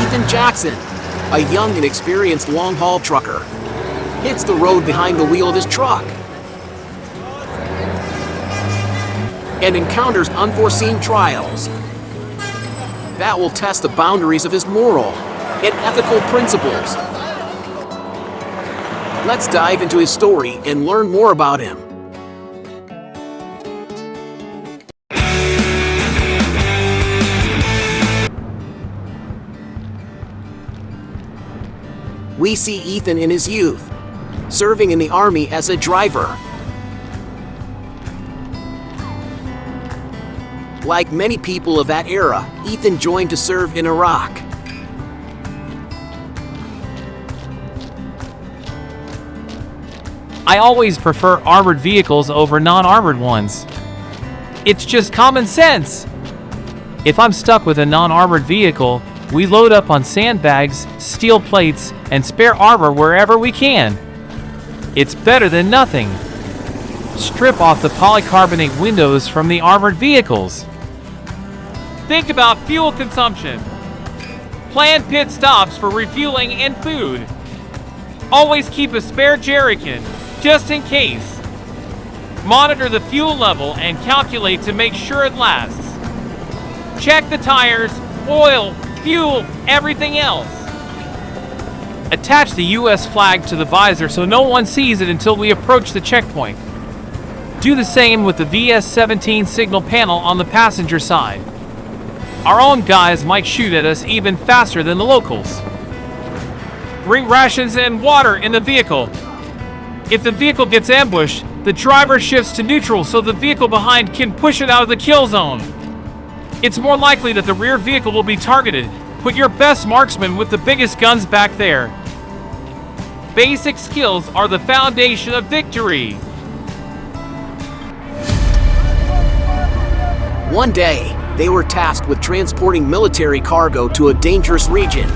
Ethan Jackson, a young and experienced long-haul trucker, hits the road behind the wheel of his truck and encounters unforeseen trials that will test the boundaries of his moral and ethical principles. Let's dive into his story and learn more about him. We see Ethan in his youth, serving in the Army as a driver. Like many people of that era, Ethan joined to serve in Iraq. I always prefer armored vehicles over non-armored ones. It's just common sense. If I'm stuck with a non-armored vehicle, we load up on sandbags, steel plates, and spare armor wherever we can. It's better than nothing. Strip off the polycarbonate windows from the armored vehicles. Think about fuel consumption. Plan pit stops for refueling and food. Always keep a spare jerrycan, just in case. Monitor the fuel level and calculate to make sure it lasts. Check the tires, oil, fuel, everything else. Attach the US flag to the visor so no one sees it until we approach the checkpoint. Do the same with the VS-17 signal panel on the passenger side. Our own guys might shoot at us even faster than the locals. Bring rations and water in the vehicle. If the vehicle gets ambushed, the driver shifts to neutral so the vehicle behind can push it out of the kill zone. It's more likely that the rear vehicle will be targeted. Put your best marksman with the biggest guns back there. Basic skills are the foundation of victory. One day, they were tasked with transporting military cargo to a dangerous region.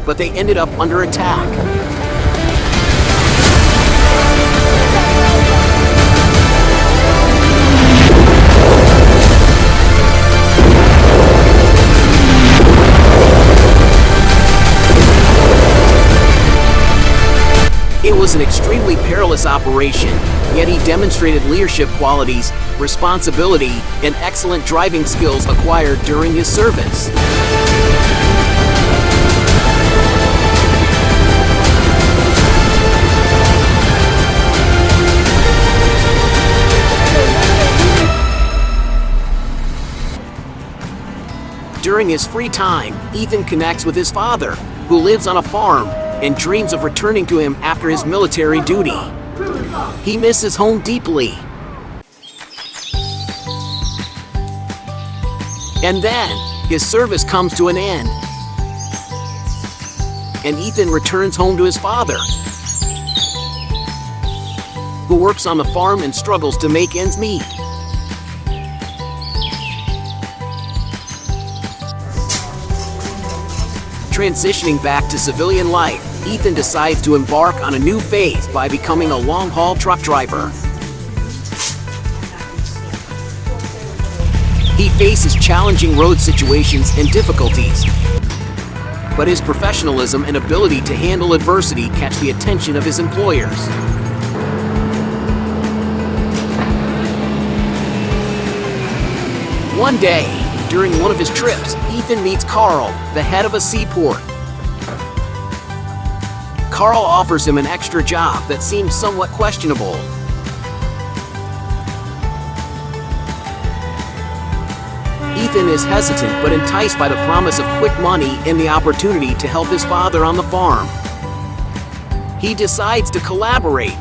But they ended up under attack. It was an extremely perilous operation, yet he demonstrated leadership qualities, responsibility, and excellent driving skills acquired during his service. During his free time, Ethan connects with his father, who lives on a farm, and dreams of returning to him after his military duty. He misses home deeply. And then, his service comes to an end, and Ethan returns home to his father, who works on the farm and struggles to make ends meet. Transitioning back to civilian life, Ethan decides to embark on a new phase by becoming a long-haul truck driver. He faces challenging road situations and difficulties, but his professionalism and ability to handle adversity catch the attention of his employers. One day, during one of his trips, Ethan meets Carl, the head of a seaport. Carl offers him an extra job that seems somewhat questionable. Ethan is hesitant but enticed by the promise of quick money and the opportunity to help his father on the farm. he decides to collaborate.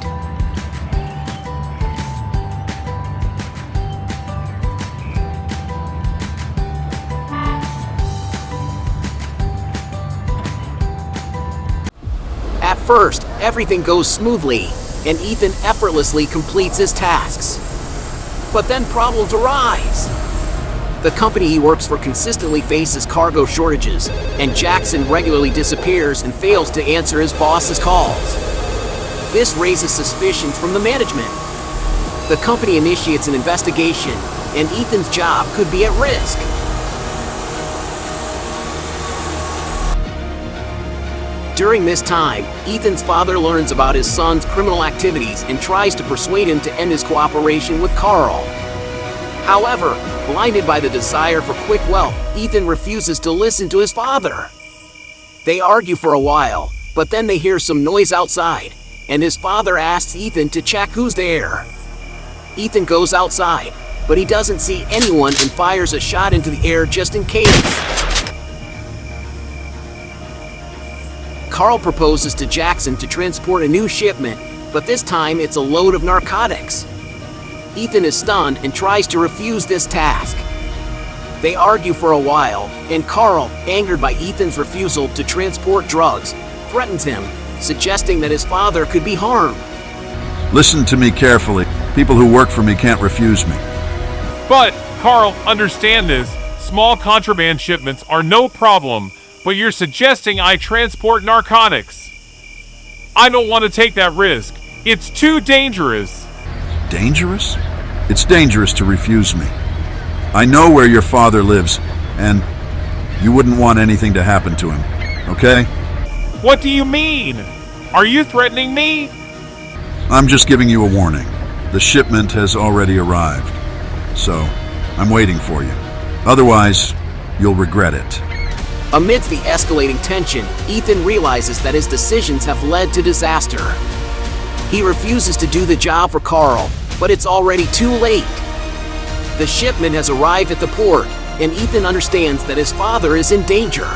At first, everything goes smoothly, and Ethan effortlessly completes his tasks. But then problems arise. The company he works for consistently faces cargo shortages, and Jackson regularly disappears and fails to answer his boss's calls. This raises suspicions from the management. The company initiates an investigation, and Ethan's job could be at risk. During this time, Ethan's father learns about his son's criminal activities and tries to persuade him to end his cooperation with Carl. However, blinded by the desire for quick wealth, Ethan refuses to listen to his father. They argue for a while, but then they hear some noise outside, and his father asks Ethan to check who's there. Ethan goes outside, but he doesn't see anyone and fires a shot into the air just in case. Carl proposes to Jackson to transport a new shipment, but this time it's a load of narcotics. Ethan is stunned and tries to refuse this task. They argue for a while, and Carl, angered by Ethan's refusal to transport drugs, threatens him, suggesting that his father could be harmed. Listen to me carefully. People who work for me can't refuse me. But, Carl, understand this. Small contraband shipments are no problem, but you're suggesting I transport narcotics. I don't want to take that risk. It's too dangerous. Dangerous? It's dangerous to refuse me. I know where your father lives, and you wouldn't want anything to happen to him, okay? What do you mean? Are you threatening me? I'm just giving you a warning. The shipment has already arrived, so I'm waiting for you. Otherwise, you'll regret it. Amidst the escalating tension, Ethan realizes that his decisions have led to disaster. He refuses to do the job for Carl, but it's already too late. The shipment has arrived at the port, and Ethan understands that his father is in danger.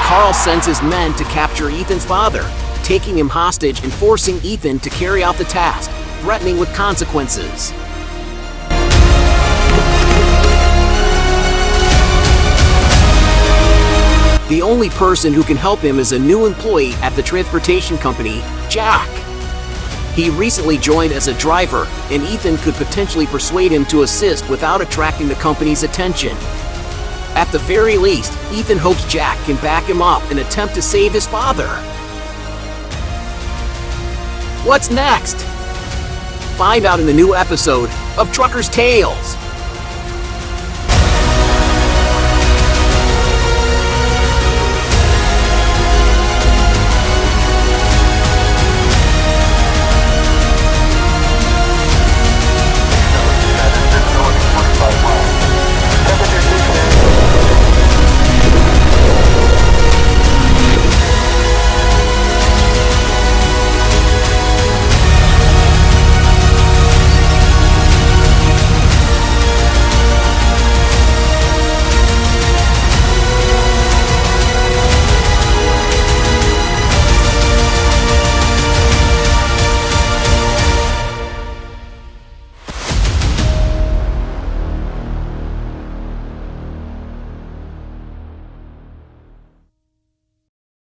Carl sends his men to capture Ethan's father, taking him hostage and forcing Ethan to carry out the task, threatening with consequences. The only person who can help him is a new employee at the transportation company, Jack. He recently joined as a driver, and Ethan could potentially persuade him to assist without attracting the company's attention. At the very least, Ethan hopes Jack can back him up and attempt to save his father. What's next? Find out in the new episode of Trucker's Tales.